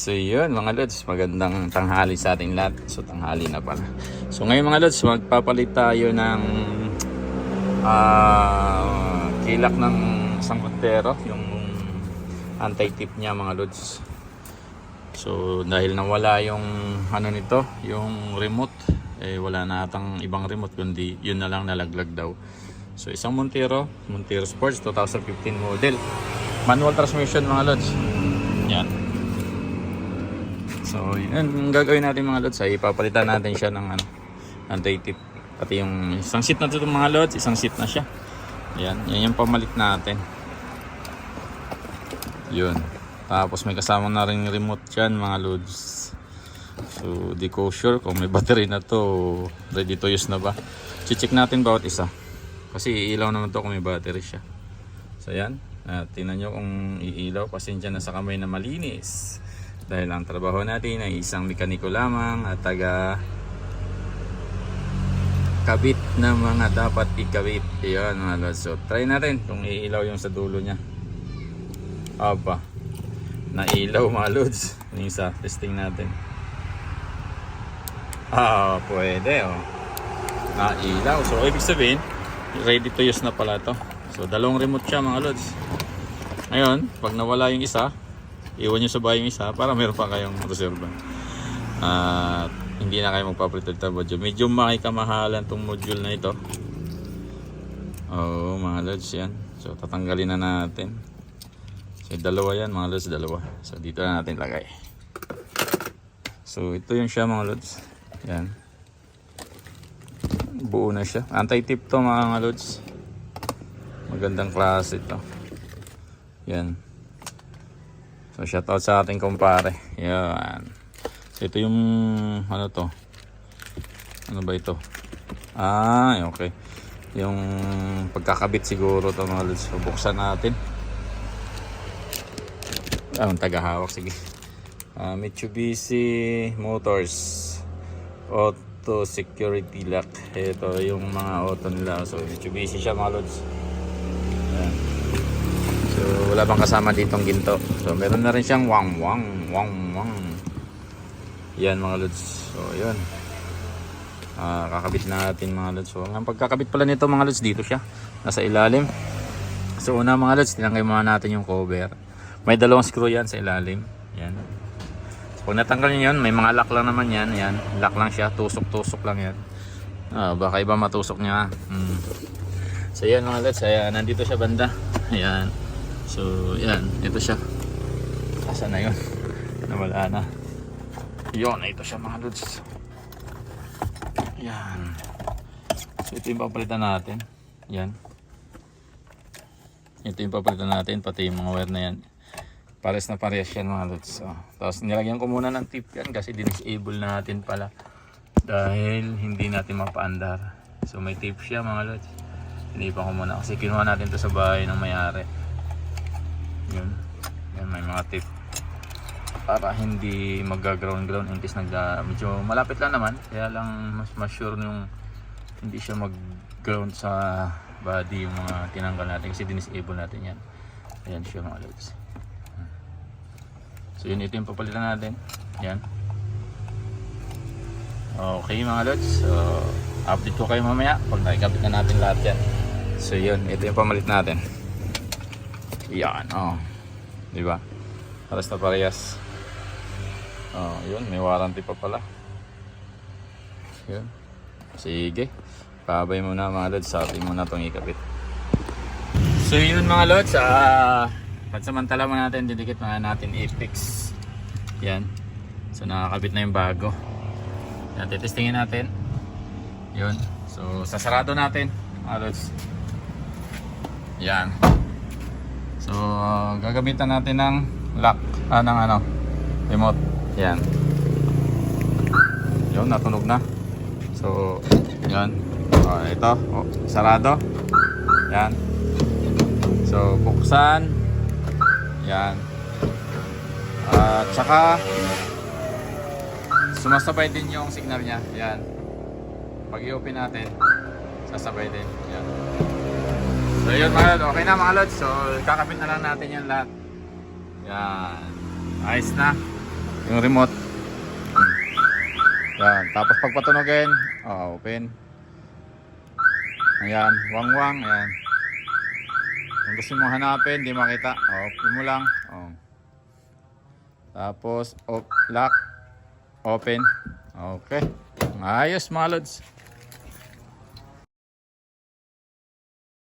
So yun mga lods, magandang tanghali sa ating lahat. So tanghali na pala. So ngayon mga lods, magpapalit tayo ng kilak ng isang montero, yung anti-tip niya mga lods. So dahil nawala yung ano nito, yung remote, wala na atang ibang remote kundi yun na lang nalaglag daw. So isang Montero Sports 2015 model, manual transmission mga lods. Yan. So yun, ang gagawin natin mga lods ay ipapalitan natin siya ng anti-tip. Pati yung isang seat na ito mga lods, isang seat na siya. Yan yung pamalit natin. Yun. Tapos may kasama na rin remote dyan mga lods. So di ko sure kung may battery na to, ready to use na ba. Check natin bawat isa. Kasi iilaw naman to kung may battery siya. So yan. Tingnan nyo kung iilaw. Pasensya na sa kamay na malinis. Dahil ang trabaho natin ay isang mekaniko lamang at taga kabit na mga dapat ikabit. Ayan mga lods. So try natin kung iilaw yung sa dulo nya. Aba, nailaw mga lods. Yung isa, testing natin. Pwede oh. Nailaw. So ibig sabihin ready to use na pala to. So dalawang remote siya mga lods. Ngayon pag nawala yung isa, iwan nyo sa bahay yung isa para meron pa kayong reserva. At hindi na kayo magpapalit ng module. Medyo makikamahalan tong module na ito. Mga lods yan. So tatanggalin na natin. So dalawa yan mga lods, dalawa. So dito na natin lagay. So ito yung siya mga lods. Yan. Buo na siya. Anti-tip to mga lods. Magandang klase ito. Yan. So shoutout sa ating kumpare. Yan. So ito yung ano to? Ano ba ito? Okay. Yung pagkakabit siguro to mga lods. So buksan natin. Ang tagahawak sige. Mitsubishi Motors Auto Security Lock. Ito yung mga auto nila. So Mitsubishi siya mga lods. Yan. So wala bang kasama ditong ginto. So meron na rin siyang wang. Yan mga lods. So yun. Kakabit natin mga lods. So ang pagkakabit pala nito mga lods, dito siya. Nasa ilalim. So una mga lods, tinangay muna natin yung cover. May dalawang screw yan sa ilalim. Yan. So kung natanggal nyo yun, may mga lock lang naman yan. Yan. Lock lang siya. Tusok-tusok lang yan. Baka iba matusok niya. So yan mga lods. Ayan, nandito siya banda. Ayan. So yan. Ito siya. Asan na yun? Nawala na. Yun. Ito siya mga lods. Yan. So ito yung papalitan natin. Yan. Ito yung papalitan natin. Pati yung mga wire na yan. Pares na pares yan mga lods. Tapos nilagyan ko muna ng tip yan kasi disable natin pala. Dahil hindi natin mapaandar. So may tip siya mga lods. Inipan ko muna kasi kinuha natin to sa bahay ng may-ari. Yun. Yan may mga tip. Para hindi mag-ground in case medyo malapit lang naman. Kaya lang mas sure yung hindi siya mag-ground sa body yung mga tinanggal natin kasi disable natin yan. Ayan siya mga lods. So yun, ito yung papalitan natin. Yan. Okay mga lods. So update ko kayo mamaya pag nakikabit na natin lahat yan. So yun, ito yung pamalit natin. Yan. Diba? Pares na parehas. Yun, may warranty pa pala. Yun. Sige. Pabay muna mga lods. Sabi muna itong ikabit. So yun mga lods. Pansamantala mo natin, didikit na natin Apex. Yan. So nakakabit na yung bago. Yan, titestingin natin. Yun. So sasarado natin mga lods. Yan. So gagamitan natin ng lock. Ng remote. Yan. Yun, natunog na. So yan. Ito. Sarado. Yan. So buksan. Yan. At saka sumasabay din yung signal niya. Yan. Pag i-open natin, sasabay din. Yan. So yun mga lods. Okay na mga lods. So kakabit na lang natin yung lahat. Yan. Ayos na. Yung remote. Yan. Tapos pag patunogin, open. Ayan, wang-wang. Ayan. Kung gusto mo hanapin, di makita. Open mo lang. Tapos, lock. Open. Okay. Ayos mga lods.